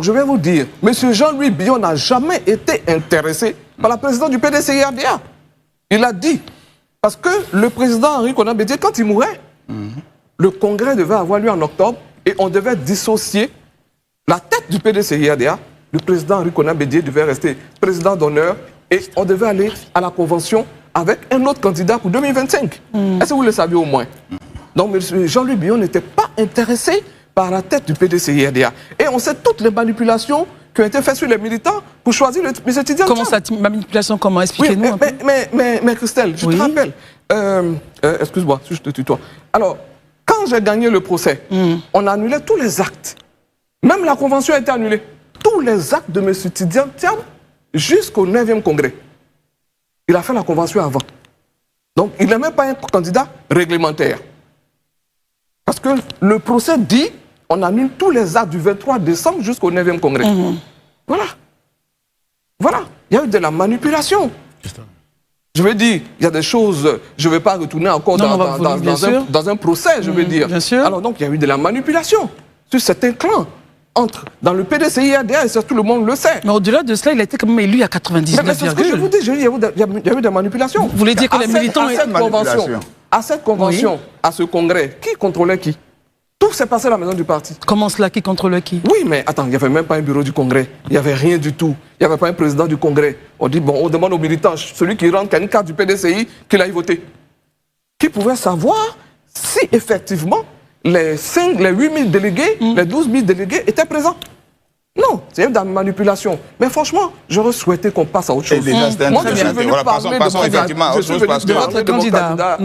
Je vais vous dire, M. Jean-Louis Billon n'a jamais été intéressé par la présidente du PDCIRDA. Il a dit, parce que le président Henri Konan Bédié, quand il mourait, le congrès devait avoir lieu en octobre et on devait dissocier la tête du PDCIRDA. Le président Henri Konan Bédié devait rester président d'honneur et on devait aller à la convention avec un autre candidat pour 2025. Est-ce que vous le saviez au moins? Donc, M. Jean-Louis Billon n'était pas intéressé par la tête du PDCIRDA. Et on sait toutes les manipulations qui ont été faites sur les militants pour choisir M. Tidjane. Comment cette manipulation, comment? Expliquez-nous un peu. Mais Christelle, je te rappelle, excuse-moi, si je te tutoie. Alors, quand j'ai gagné le procès, on a annulé tous les actes. Même la convention a été annulée. Tous les actes de M. Tidjane jusqu'au 9e congrès. Il a fait la convention avant. Donc, il n'est même pas un candidat réglementaire. Parce que le procès dit on annule tous les actes du 23 décembre jusqu'au 9e congrès. Voilà. Voilà. Il y a eu de la manipulation. Je veux dire, il y a des choses, je ne vais pas retourner encore dans un procès, je veux dire. Bien sûr. Alors donc, il y a eu de la manipulation sur certains clans. Dans le PDCIRDA, et ça, tout le monde le sait. Mais au-delà de cela, il a été quand même élu à 99,. Mais c'est ce que je vous dis, il y a eu des manipulations. Vous voulez dire que les militants... À cette convention, à ce congrès, qui contrôlait qui? Tout s'est passé à la maison du parti. Comment cela? Qui contrôlait qui? Oui, mais attends, il n'y avait même pas un bureau du congrès. Il n'y avait rien du tout. Il n'y avait pas un président du congrès. On dit, bon, on demande aux militants, celui qui rentre, qui a une carte du PDCI, qu'il aille voter. Qui pouvait savoir si effectivement les 8 000 délégués, les 12 000 délégués étaient présents? Non, c'est de la manipulation. Mais franchement, j'aurais souhaité qu'on passe à autre chose. Moi, je suis venu parler de mon candidat.